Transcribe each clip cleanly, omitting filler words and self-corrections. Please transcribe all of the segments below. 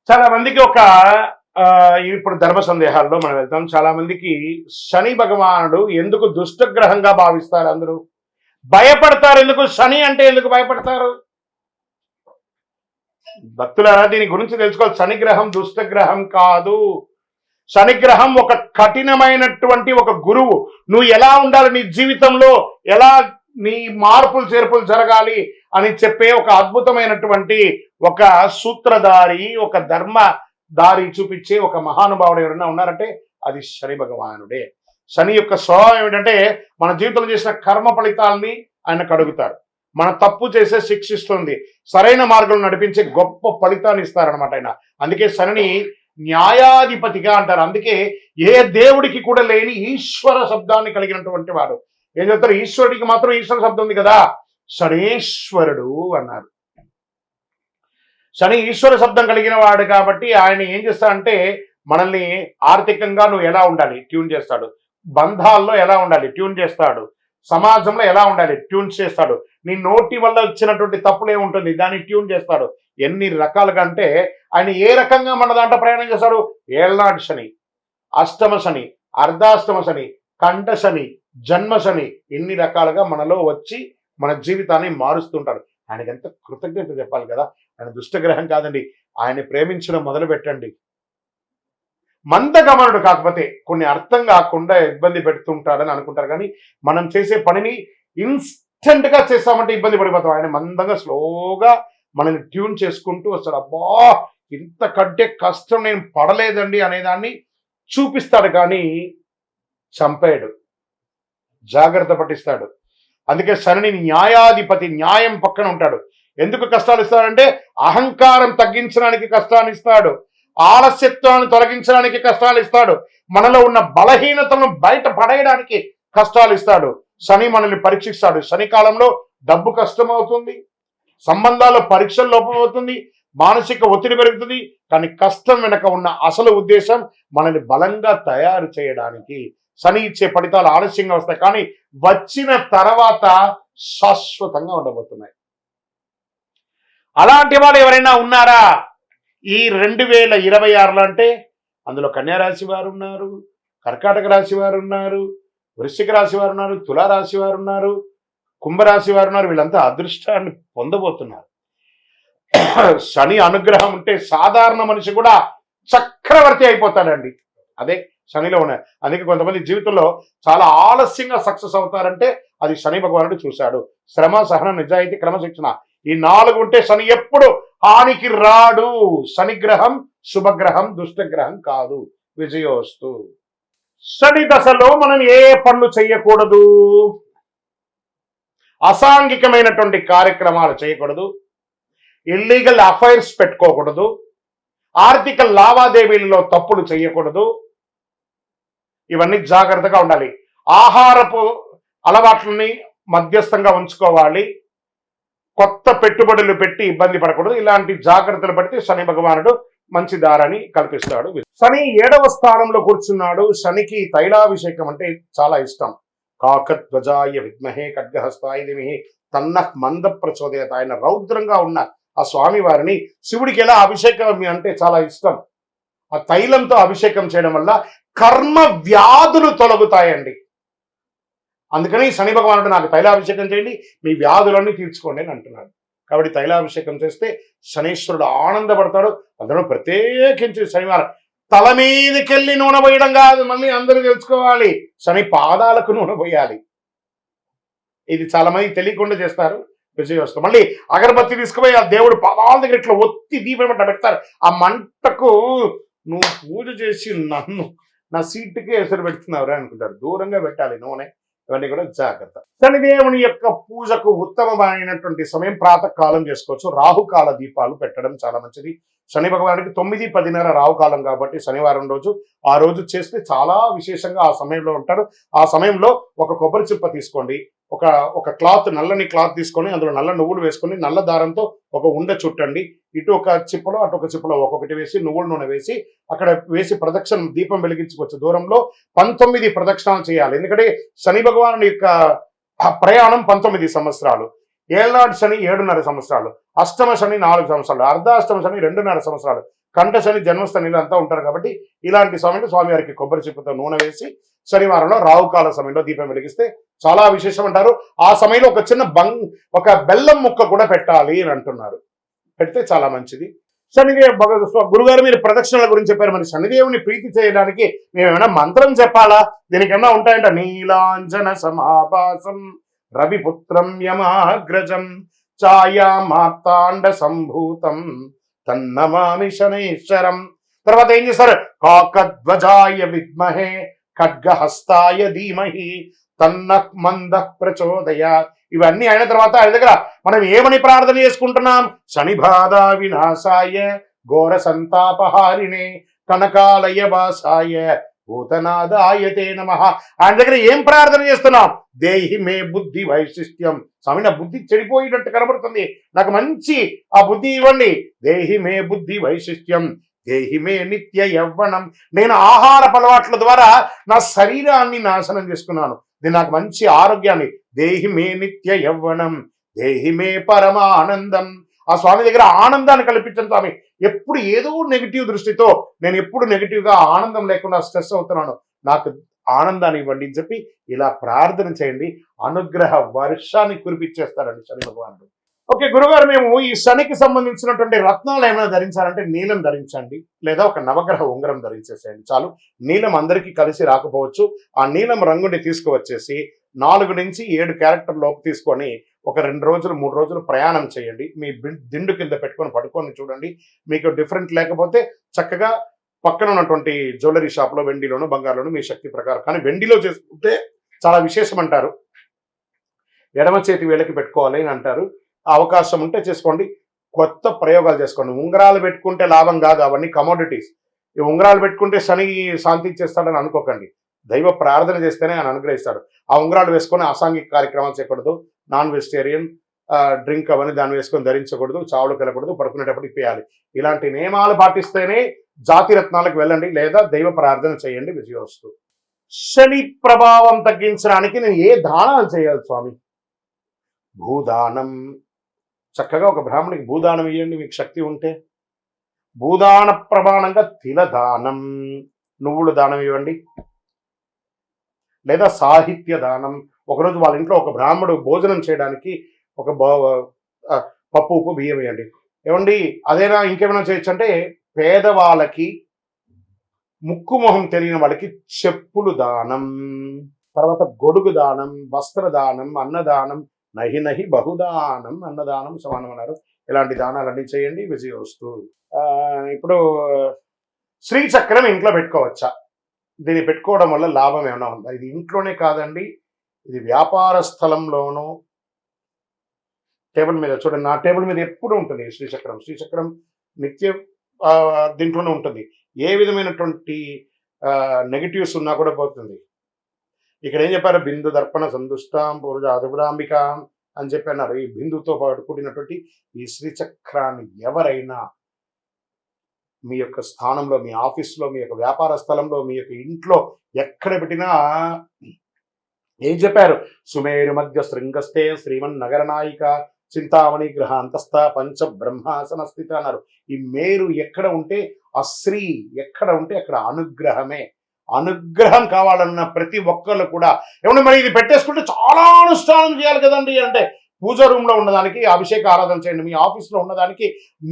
చాలా మందికి ఒక ఇప్పుడు ధర్మ సందేహాల్లో మనం వెళ్తాం. చాలా మందికి శని భగవానుడు ఎందుకు దుష్టగ్రహంగా భావిస్తారు? అందరూ భయపడతారు. ఎందుకు శని అంటే ఎందుకు భయపడతారు? భక్తులారా, దీని గురించి తెలుసుకోవాలి. శనిగ్రహం దుష్టగ్రహం కాదు. శనిగ్రహం ఒక కఠినమైనటువంటి ఒక గురువు. నువ్వు ఎలా ఉండాలి, నీ జీవితంలో ఎలా నీ మార్పులు చేర్పులు జరగాలి అని చెప్పే ఒక అద్భుతమైనటువంటి ఒక సూత్రధారి, ఒక ధర్మ దారి చూపించే ఒక మహానుభావుడు ఎవరైనా ఉన్నారంటే అది శని భగవానుడే. శని యొక్క స్వభావం ఏమిటంటే మన జీవితంలో చేసిన కర్మ ఫలితాలని ఆయన కడుగుతాడు. మన తప్పు చేసే శిక్షిస్తుంది, సరైన మార్గంలో నడిపించే గొప్ప ఫలితాన్ని ఇస్తారనమాట ఆయన. అందుకే శనిని న్యాయాధిపతిగా అంటారు. అందుకే ఏ దేవుడికి కూడా లేని ఈశ్వర శబ్దాన్ని కలిగినటువంటి వాడు. ఏం చెప్తారు? ఈశ్వరుడికి మాత్రం ఈశ్వర శబ్దం ఉంది కదా, శనేశ్వరుడు అన్నారు. శని ఈశ్వర శబ్దం కలిగిన వాడు కాబట్టి ఆయన ఏం చేస్తాడంటే మనల్ని ఆర్థికంగా నువ్వు ఎలా ఉండాలి ట్యూన్ చేస్తాడు, బంధాల్లో ఎలా ఉండాలి ట్యూన్ చేస్తాడు, సమాజంలో ఎలా ఉండాలి ట్యూన్ చేస్తాడు, నీ నోటి వల్ల వచ్చినటువంటి తప్పులు ఏముంటుంది దాన్ని ట్యూన్ చేస్తాడు. ఎన్ని రకాలుగా అంటే ఆయన ఏ రకంగా మన దాంట్లో ప్రయాణం చేస్తాడు? ఏళ్నాటి శని, అష్టమ శని, అర్ధాష్టమ శని, కంఠ శని, జన్మ శని, ఇన్ని రకాలుగా మనలో వచ్చి మన జీవితాన్ని మారుస్తుంటారు. ఆయనకి ఎంత కృతజ్ఞత చెప్పాలి కదా. ఆయన దుష్టగ్రహం కాదండి. ఆయన ప్రేమించడం మొదలు పెట్టండి. మందగమనుడు కాకపోతే కొన్ని అర్థం కాకుండా ఇబ్బంది పెడుతుంటాడని అనుకుంటారు, కానీ మనం చేసే పనిని ఇన్స్టెంట్ గా చేస్తామంటే ఇబ్బంది పడిపోతాం. ఆయన మందంగా స్లోగా మనల్ని ట్యూన్ చేసుకుంటూ వస్తాడు. అబ్బా, ఇంత కంటే కష్టం నేను పడలేదండి అనేదాన్ని చూపిస్తాడు, కానీ చంపేయడు, జాగ్రత్త పట్టిస్తాడు. అందుకే శని న్యాయాధిపతి, న్యాయం పక్కన ఉంటాడు. ఎందుకు కష్టాలు ఇస్తాడంటే అహంకారం తగ్గించడానికి కష్టాన్ని ఇస్తాడు, ఆలస్యత్వాన్ని తొలగించడానికి కష్టాలు ఇస్తాడు, మనలో ఉన్న బలహీనతలను బయట పడేయడానికి కష్టాలు ఇస్తాడు. శని మనల్ని పరీక్షిస్తాడు. శని కాలంలో డబ్బు కష్టం అవుతుంది, సంబంధాల్లో పరీక్షలు లోపం అవుతుంది, మానసిక ఒత్తిడి పెరుగుతుంది. కానీ కష్టం వెనక ఉన్న అసలు ఉద్దేశం మనల్ని బలంగా తయారు చేయడానికి. శని ఇచ్చే ఫలితాలు ఆలస్యంగా వస్తాయి, కానీ వచ్చిన తర్వాత శాశ్వతంగా ఉండబోతున్నాయి. అలాంటి వాడు ఎవరైనా ఉన్నారా ఈ 2026లో అంటే? అందులో కన్యా రాశి వారు ఉన్నారు, కర్కాటక రాశి వారు ఉన్నారు, వృశ్చిక రాశి వారు ఉన్నారు, తులారాశి వారు ఉన్నారు, కుంభరాశి వారు ఉన్నారు. వీళ్ళంతా అదృష్టాన్ని పొందబోతున్నారు. శని అనుగ్రహం ఉంటే సాధారణ మనిషి కూడా చక్రవర్తి అయిపోతాడండి. అదే శనిలో ఉన్నాయి. అందుకే కొంతమంది జీవితంలో చాలా ఆలస్యంగా సక్సెస్ అవుతారంటే అది శని భగవానుడు చూశాడు. శ్రమ, సహన, నిజాయితీ, క్రమశిక్షణ, ఈ 4 ఉంటే శని ఎప్పుడు హానికి రాడు. శనిగ్రహం శుభగ్రహం, దుష్టగ్రహం కాదు. విజయోస్తు. శని దశలో మనం ఏ పనులు చేయకూడదు? అసాంఘికమైనటువంటి కార్యక్రమాలు చేయకూడదు, ఇల్లీగల్ అఫైర్స్ పెట్టుకోకూడదు, ఆర్థిక లావాదేవీలలో తప్పులు చేయకూడదు. ఇవన్నీ జాగ్రత్తగా ఉండాలి. ఆహారపు అలవాట్లని మధ్యస్థంగా ఉంచుకోవాలి. కొత్త పెట్టుబడులు పెట్టి ఇబ్బంది పడకూడదు. ఇలాంటి జాగ్రత్తలు పడితే శని భగవానుడు మంచి దారాన్ని కల్పిస్తాడు. శని 7వ స్థానంలో కూర్చున్నాడు. శనికి తైలాభిషేకం అంటే చాలా ఇష్టం. కాకధ్వజాయ విద్మహే ఖడ్గహస్తాయ ధీమహి తన్నః మంద ప్రచోదయాత్. ఆయన రౌద్రంగా ఉన్న ఆ స్వామి వారిని శివుడికి ఎలా అభిషేకం అంటే చాలా ఇష్టం. ఆ తైలంతో అభిషేకం చేయడం వల్ల కర్మ వ్యాధులు తొలగుతాయండి. అందుకని శని భగవానుడు నాకు తైలాభిషేకం చేయండి, మీ వ్యాధులన్నీ తీర్చుకోండి అని అంటున్నాడు. కాబట్టి తైలాభిషేకం చేస్తే శనీశ్వరుడు ఆనందపడతాడు. అందులో ప్రత్యేకించి శనివారం తల మీదకెళ్ళి నూనె పోయడం కాదు, మళ్ళీ అందరూ తెలుసుకోవాలి, శని పాదాలకు నూనె పోయాలి. ఇది చాలా మంది తెలియకుండా చేస్తారు. విజయోస్తు. మళ్ళీ అగరబత్తి తీసుకుపోయి ఆ దేవుడు పాదాల దగ్గర ఇట్లా ఒత్తి దీపం అట్లా పెడతారు. ఆ మంటకు నువ్వు పూజ చేసి నన్ను నా సీటుకే ఎసరు పెడుతున్నావురా అనుకుంటారు. దూరంగా పెట్టాలి నూనె. ఇవన్నీ కూడా జాగ్రత్త. శనిదేవుని యొక్క పూజకు ఉత్తమమైనటువంటి సమయం ప్రాతకాలం చేసుకోవచ్చు. రాహుకాల దీపాలు పెట్టడం చాలా మంచిది. శని భగవానుడికి 9-10:30 రాహుకాలం కాబట్టి శనివారం రోజు ఆ రోజు చేస్తే చాలా విశేషంగా ఆ సమయంలో ఉంటారు. ఆ సమయంలో ఒక కొబ్బరి చిప్ప తీసుకోండి, ఒక క్లాత్, నల్లని క్లాత్ తీసుకొని అందులో నల్ల నువ్వులు వేసుకొని నల్ల దారంతో ఒక ఉండ చుట్టండి. ఇటు ఒక చిప్పలో అటు ఒక చిప్పలో ఒక్కొక్కటి వేసి నువ్వుల నూనె వేసి అక్కడ వేసి ప్రదక్షిణ దీపం వెలిగించుకోవచ్చు. దూరంలో 19 ప్రదక్షిణాలు చేయాలి. ఎందుకంటే శని భగవాను యొక్క ప్రయాణం 19 సంవత్సరాలు. ఏళ్నాడు శని 7.5 సంవత్సరాలు, అష్టమ శని 4 సంవత్సరాలు, అర్ధాష్టమ శని 2.5 సంవత్సరాలు, కంఠ శని జన్మస్థానిలో అంతా ఉంటారు కాబట్టి ఇలాంటి సమయంలో స్వామివారికి కొబ్బరి చిప్పతో నూనె వేసి శనివారంలో రావుకాల సమయంలో దీపం వెలిగిస్తే చాలా విశేషం అంటారు. ఆ సమయంలో ఒక చిన్న ఒక బెల్లం ముక్క కూడా పెట్టాలి అని అంటున్నారు. పెడితే చాలా మంచిది. శనిదేవ్ గురుగారు మీరు ప్రదక్షిణల గురించి చెప్పారు. మరి శనిదేవుని ప్రీతి చేయడానికి మేము ఏమైనా మంత్రం చెప్పాలా? దీనికి ఏమైనా ఉంటాయంట. నీలాంజన సమాభాసం రవిపుత్రం యమాగ్రజం ఛాయా మార్తాండ సంభూతం తన్నమామి శనైశ్వరం. తర్వాత ఏం చేస్తారు? కాకధ్వజాయ విద్మహే ఖడ్గహస్తాయ ధీమహి తన్న మంద ప్రచోదయ. ఇవన్నీ అయిన తర్వాత ఆయన దగ్గర మనం ఏమని ప్రార్థన చేసుకుంటున్నాం? శని బాధ వినాశాయ ఘోర సంతాపహారిణే కనకాలయ వాసాయ భూతనాదాయతే నమః. ఆయన దగ్గర ఏం ప్రార్థన చేస్తున్నాం? దేహి మే బుద్ధి వైశిష్ట్యం. స్వామి నా బుద్ధి చెడిపోయినట్టు కనబడుతుంది, నాకు మంచి ఆ బుద్ధి ఇవ్వండి. దేహి మే బుద్ధి వైశిష్ట్యం దేహి మే నిత్య యవ్వనం. నేను ఆహార అలవాట్ల ద్వారా నా శరీరాన్ని నాశనం చేసుకున్నాను, ఇది నాకు మంచి ఆరోగ్యాన్ని. దేహి మే నిత్య యవ్వనం దేహి మే పరమానందం. ఆ స్వామి దగ్గర ఆనందాన్ని కల్పించండి స్వామి. ఎప్పుడు ఏదో నెగిటివ్ దృష్టితో నేను ఎప్పుడు నెగిటివ్గా ఆనందం లేకుండా స్ట్రెస్ అవుతున్నాను, నాకు ఆనందాన్ని ఇవ్వండి అని చెప్పి ఇలా ప్రార్థన చేయండి. అనుగ్రహ వర్షాన్ని కురిపించేస్తారండి శని భగవానుడు. ఓకే గురుగారు, మేము ఈ శనికి సంబంధించినటువంటి రత్నాలు ఏమైనా ధరించాలంటే నీలం ధరించండి, లేదా ఒక నవగ్రహ ఉంగరం ధరించేసేయండి చాలు. నీలం అందరికీ కలిసి రాకపోవచ్చు. ఆ నీలం రంగుని తీసుకువచ్చేసి 4 నుంచి 7 క్యారెక్టర్ లోపు తీసుకొని ఒక 2 రోజులు 3 రోజులు ప్రయాణం చేయండి. మీ దిండు కింద పెట్టుకొని పడుకొని చూడండి. మీకు డిఫరెంట్ లేకపోతే చక్కగా పక్కన ఉన్నటువంటి జ్యువెలరీ షాప్లో వెండిలోను బంగారులోను మీ శక్తి ప్రకారం, కానీ వెండిలో చేసుకుంటే చాలా విశేషం అంటారు. ఎడమ చేతి వేళకి పెట్టుకోవాలి అని అంటారు. ఆ అవకాశం ఉంటే చేసుకోండి, కొత్త ప్రయోగాలు చేసుకోండి. ఉంగరాలు పెట్టుకుంటే లాభం కాదు, అవన్నీ కమోడిటీస్. ఈ ఉంగరాలు పెట్టుకుంటే శని శాంతి ఇచ్చేస్తాడని అనుకోకండి. దైవ ప్రార్థన చేస్తేనే ఆయన అనుగ్రహిస్తాడు. ఆ ఉంగరాలు వేసుకొని అసాంఘిక కార్యక్రమాలు చేయకూడదు, నాన్ వెజిటేరియన్ డ్రింక్ అవన్నీ దాన్ని వేసుకొని ధరించకూడదు, చావులకు వెళ్ళకూడదు, పడుకునేటప్పుడు ఇప్పేయాలి. ఇలాంటి నియమాలు పాటిస్తేనే జాతి రత్నాలకు వెళ్ళండి, లేదా దైవ ప్రార్థన చేయండి, విజయోస్తు. శని ప్రభావం తగ్గించడానికి నేను ఏ దానాలు చేయాలి స్వామి? భూదానం. చక్కగా ఒక బ్రాహ్మణికి భూదానం ఇవ్వండి మీకు శక్తి ఉంటే. భూదాన ప్రమాణంగా తిలదానం, నువ్వులు దానం ఇవ్వండి, లేదా సాహిత్య దానం. ఒకరోజు వాళ్ళ ఇంట్లో ఒక బ్రాహ్మడు భోజనం చేయడానికి ఒక పప్పు ఉప్పు బియ్యం వేయండి. ఏమండి అదేనా ఇంకేమైనా చేయొచ్చు అంటే పేదవాళ్ళకి, ముక్కు మొహం తెలియని వాళ్ళకి చెప్పులు దానం, తర్వాత గొడుగు దానం, వస్త్రదానం, అన్నదానం, నహి నహి బహుదానం, అన్నదానం సమానం అన్నారు. ఇలాంటి దానాలన్నీ చేయండి, విజయోస్తు. ఇప్పుడు శ్రీచక్రం ఇంట్లో పెట్టుకోవచ్చా? దీన్ని పెట్టుకోవడం వల్ల లాభం ఏమైనా ఉందా? ఇది ఇంట్లోనే కాదండి, ఇది వ్యాపార స్థలంలోనూ టేబుల్ మీద చూడండి. నా టేబుల్ మీద ఎప్పుడు ఉంటుంది శ్రీచక్రం. శ్రీచక్రం నిత్యం దీంట్లోనే ఉంటుంది. ఏ విధమైనటువంటి నెగిటివ్స్ ఉన్నా కూడా పోతుంది. ఇక్కడ ఏం చెప్పారు? బిందు దర్పణ సందుష్టాం పూర్వ అదుగురాంబిక అని చెప్పి అన్నారు. ఈ బిందుతో పాటు కూడినటువంటి ఈ శ్రీచక్రాన్ని ఎవరైనా మీ యొక్క స్థానంలో, మీ ఆఫీస్లో, మీ యొక్క వ్యాపార స్థలంలో, మీ యొక్క ఇంట్లో ఎక్కడ పెట్టినా ఏం చెప్పారు? సుమేరు మధ్య శృంగస్తే శ్రీమన్ నగర నాయిక చింతామణి గ్రహ అంతస్థ పంచ బ్రహ్మాసన స్థితి అన్నారు. ఈ మేరు ఎక్కడ ఉంటే ఆ శ్రీ ఎక్కడ ఉంటే అక్కడ అనుగ్రహమే. అనుగ్రహం కావాలన్న ప్రతి ఒక్కళ్ళు కూడా ఏమన్నా మరి ఇది పెట్టేసుకుంటే చాలా అనుష్ఠానం చేయాలి కదండి అంటే పూజ రూమ్లో ఉన్నదానికి అభిషేక ఆరాధన చేయండి. మీ ఆఫీస్లో ఉన్నదానికి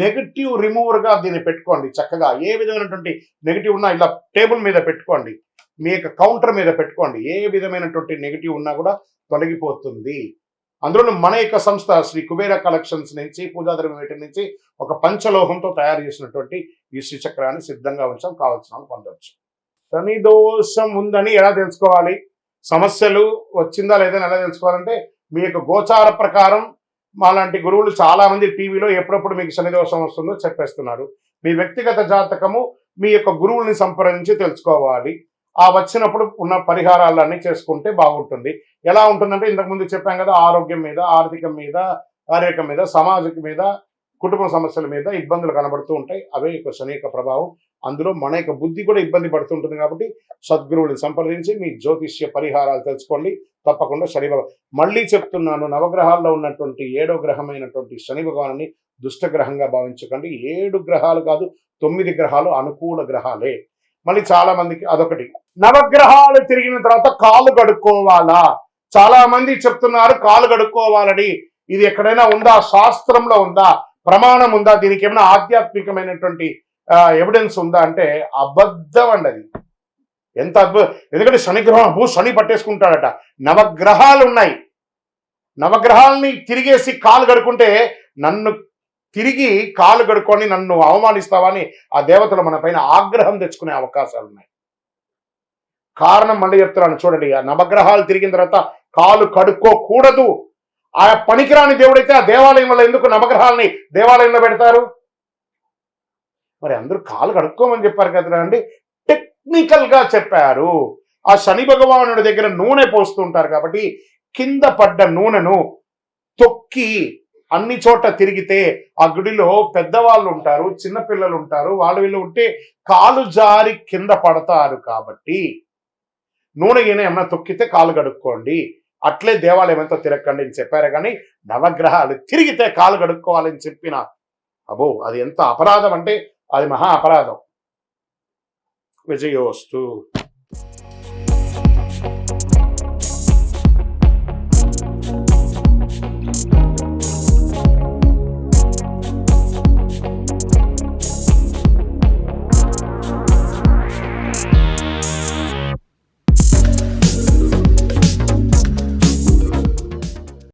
నెగిటివ్ రిమూవర్గా దీన్ని పెట్టుకోండి. చక్కగా ఏ విధమైనటువంటి నెగిటివ్ ఉన్నా ఇలా టేబుల్ మీద పెట్టుకోండి, మీ యొక్క కౌంటర్ మీద పెట్టుకోండి. ఏ విధమైనటువంటి నెగిటివ్ ఉన్నా కూడా తొలగిపోతుంది. అందులో మన యొక్క సంస్థ శ్రీ కుబేర కలెక్షన్స్ నుంచి, పూజాద్రవ్యం వీటి నుంచి ఒక పంచలోహంతో తయారు చేసినటువంటి ఈ శ్రీచక్రాన్ని సిద్ధంగా ఉంచాం, కావాల్సిన పొందవచ్చు. శని దోషం ఉందని ఎలా తెలుసుకోవాలి? సమస్యలు వచ్చిందా లేదని ఎలా తెలుసుకోవాలంటే మీ యొక్క గోచార ప్రకారం మాలాంటి గురువులు చాలా మంది టీవీలో ఎప్పుడప్పుడు మీకు శని దోషం వస్తుందో చెప్పేస్తున్నారు. మీ వ్యక్తిగత జాతకము మీ యొక్క గురువుల్ని సంప్రదించి తెలుసుకోవాలి. ఆ వచ్చినప్పుడు ఉన్న పరిహారాలన్నీ చేసుకుంటే బాగుంటుంది. ఎలా ఉంటుందంటే ఇంతకుముందు చెప్పాం కదా, ఆరోగ్యం మీద, ఆర్థికం మీద, శారీరకం మీద, సమాజం మీద, కుటుంబ సమస్యల మీద ఇబ్బందులు కనబడుతూ ఉంటాయి. అవే యొక్క శని యొక్క ప్రభావం. అందులో మన యొక్క బుద్ధి కూడా ఇబ్బంది పడుతుంటుంది. కాబట్టి సద్గురువుని సంప్రదించి మీ జ్యోతిష్య పరిహారాలు తెలుసుకోండి. తప్పకుండా శని భగవాన్, మళ్ళీ చెప్తున్నాను, నవగ్రహాల్లో ఉన్నటువంటి 7వ గ్రహమైనటువంటి శని భగవాన్ని దుష్టగ్రహంగా భావించకండి. 7 గ్రహాలు కాదు, 9 గ్రహాలు అనుకూల గ్రహాలే. మళ్ళీ చాలా మందికి అదొకటి. నవగ్రహాలు తిరిగిన తర్వాత కాలు కడుక్కోవాలా? చాలా మంది చెప్తున్నారు కాలు కడుక్కోవాలని. ఇది ఎక్కడైనా ఉందా? శాస్త్రంలో ఉందా? ప్రమాణం ఉందా? దీనికి ఏమైనా ఆధ్యాత్మికమైనటువంటి ఎవిడెన్స్ ఉందా అంటే అబద్ధం అండి అది. ఎంత అద్భుతం! ఎందుకంటే శనిగ్రహం శని పట్టేసుకుంటాడట. నవగ్రహాలు ఉన్నాయి. నవగ్రహాలని తిరిగేసి కాలు కడుక్కుంటే నన్ను తిరిగి కాలు కడుక్కొని నన్ను అవమానిస్తావని ఆ దేవతలు మన పైన ఆగ్రహం తెచ్చుకునే అవకాశాలు ఉన్నాయి. కారణం మళ్ళీ చెప్తున్నాను చూడండి. ఆ నవగ్రహాలు తిరిగిన తర్వాత కాలు కడుక్కోకూడదు. ఆ పనికిరాని దేవుడైతే ఆ దేవాలయంలో ఎందుకు నవగ్రహాలని దేవాలయంలో పెడతారు? మరి అందరూ కాలు కడుక్కోమని చెప్పారు కదా అండి. టెక్నికల్ గా చెప్పారు. ఆ శని భగవానుడి దగ్గర నూనె పోస్తుంటారు కాబట్టి కింద పడ్డ నూనెను తొక్కి అన్ని చోట్ల తిరిగితే ఆ గుడిలో పెద్దవాళ్ళు ఉంటారు, చిన్నపిల్లలు ఉంటారు, వాళ్ళు వీళ్ళు ఉంటే కాలు జారి కింద పడతారు. కాబట్టి నూనె ఏమైనా తొక్కితే కాలు కడుక్కోండి, అట్లే దేవాలయం ఎంతో తిరగకండి అని చెప్పారు. కానీ నవగ్రహాలు తిరిగితే కాలు కడుక్కోవాలని చెప్పిన అబో అది ఎంత అపరాధం అంటే అది మహా అపరాధం. విజయోస్తు.